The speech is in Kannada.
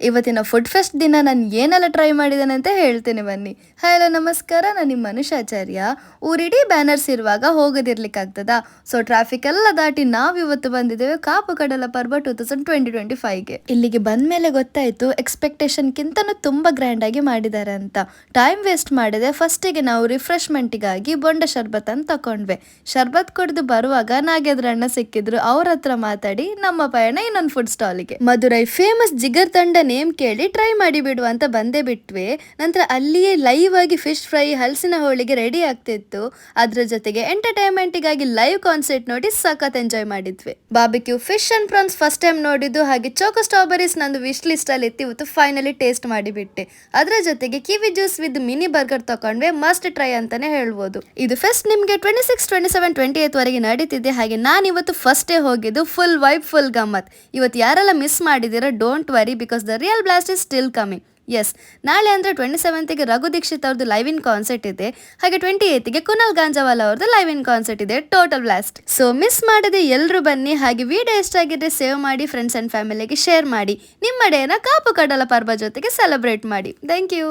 ಇವತ್ತಿನ ಫುಡ್ ಫೆಸ್ಟ್ ದಿನ ನಾನು ಏನೆಲ್ಲ ಟ್ರೈ ಮಾಡಿದ್ದೇನೆ ಅಂತ ಹೇಳ್ತೀನಿ ಬನ್ನಿ. ಹಲೋ ನಮಸ್ಕಾರ, ನಾನು ನಿಮ್ಮ ಮನುಷಾಚಾರ್ಯ. ಊರಿಡೀ ಬ್ಯಾನರ್ಸ್ ಇರುವಾಗ ಹೋಗೋದಿರ್ಲಿಕ್ಕಾಗ್ತದಾ? ಸೊ ಟ್ರಾಫಿಕ್ ಎಲ್ಲ ದಾಟಿ ನಾವಿವತ್ತು ಬಂದಿದ್ದೇವೆ ಕಾಪು ಕಡಲ ಪರ್ವ 2025ಗೆ. ಇಲ್ಲಿಗೆ ಬಂದ್ಮೇಲೆ ಗೊತ್ತಾಯ್ತು ಎಕ್ಸ್ಪೆಕ್ಟೇಷನ್ಗಿಂತನೂ ತುಂಬಾ ಗ್ರ್ಯಾಂಡ್ ಆಗಿ ಮಾಡಿದ್ದಾರೆ ಅಂತ. ಟೈಮ್ ವೇಸ್ಟ್ ಮಾಡಿದೆ. ಫಸ್ಟಿಗೆ ನಾವು ರಿಫ್ರೆಶ್ಮೆಂಟಿಗಾಗಿ ಬೊಂಡ ಶರ್ಬತ್ ಅಂತ ತಕೊಂಡ್ವಿ. ಶರ್ಬತ್ ಕುಡಿದು ಬರುವಾಗ ನಾಗೇಂದ್ರಣ್ಣ ಸಿಕ್ಕಿದ್ರು. ಅವ್ರ ಹತ್ರ ಮಾತಾಡಿ ನಮ್ಮ ಪಯಣ ಇನ್ನೊಂದು ಫುಡ್ ಸ್ಟಾಲಿಗೆ. ಮಧುರೈ ಫೇಮಸ್ ಜಿಗರ್ ತಂಡ ನೇಮ್ ಕೇಳಿ ಟ್ರೈ ಮಾಡಿ ಬಿಡುವ ಅಂತ ಬಂದೇ ಬಿಟ್ವಿ. ನಂತರ ಅಲ್ಲಿಯೇ ಲೈವ್ ಆಗಿ ಫಿಶ್ ಫ್ರೈ, ಹಲಸಿನ ಹೋಳಿಗೆ ರೆಡಿ ಆಗ್ತಿತ್ತು. ಅದ್ರ ಜೊತೆಗೆ ಎಂಟರ್ಟೈನ್ಮೆಂಟಿಗಾಗಿ ಲೈವ್ ಕಾನ್ಸರ್ಟ್ ನೋಡಿ ಸಖತ್ ಎಂಜಾಯ್ ಮಾಡಿದ್ವಿ. Barbecue fish and prawns first time ನೋಡಿದ್ದು. ಹಾಗೆ ಚೋಕೋ ಸ್ಟ್ರಾಬೆರೀಸ್ ನಂದು ವಿಶ್ ಲಿಸ್ಟ್ ಅಲ್ಲಿ ಇತ್ತು. ಇವತ್ತು ಫೈನಲಿ ಟೇಸ್ಟ್ ಮಾಡಿಬಿಟ್ಟೆ. ಅದರ ಜೊತೆಗೆ kiwi juice with mini burger ತಕೊಂಡ್ವೆ. ಮಸ್ಟ್ ಟ್ರೈ ಅಂತಾನೆ ಹೇಳ್ಬೋದು. ಇದು ಫೆಸ್ಟ್ ನಿಮ್ಗೆ 26, 27, 28 ವರೆಗೆ ನಡೀತಿದೆ. ಹಾಗೆ ನಾನು ಇವತ್ತು ಫಸ್ಟ್ ಡೇ ಹೋಗಿದ್ದು. ಫುಲ್ ವೈಬ್, ಫುಲ್ ಗಮ್ಮತ್. ಇವತ್ತು ಯಾರೆಲ್ಲ ಮಿಸ್ ಮಾಡಿದಿರ don't worry, because the real blast is still coming. Yes, ನಾಳೆ ಅಂದರೆ 27ಗೆ ರಘು ದೀಕ್ಷಿತ್ ಅವ್ರದ್ದು ಲೈವ್ ಇನ್ ಕಾನ್ಸರ್ಟ್ ಇದೆ. ಹಾಗೆ 28ಗೆ ಕುನಾಲ್ ಗಾಂಜಾವಾಲ ಅವ್ರದ್ದು ಲೈವ್ ಇನ್ ಕಾನ್ಸರ್ಟ್ ಇದೆ. Total blast. ಸೊ ಮಿಸ್ ಮಾಡದೆ ಎಲ್ಲರೂ ಬನ್ನಿ. ಹಾಗೆ ವಿಡಿಯೋ ಇಷ್ಟ ಆಗಿದ್ರೆ ಸೇವ್ ಮಾಡಿ, ಫ್ರೆಂಡ್ಸ್ ಅಂಡ್ ಫ್ಯಾಮಿಲಿಗೆ ಶೇರ್ ಮಾಡಿ. ನಿಮ್ಮ ಡೇನ ಕಾಪು ಕಡಲ ಪರ್ವ ಜೊತೆಗೆ ಸೆಲೆಬ್ರೇಟ್ ಮಾಡಿ. Thank you.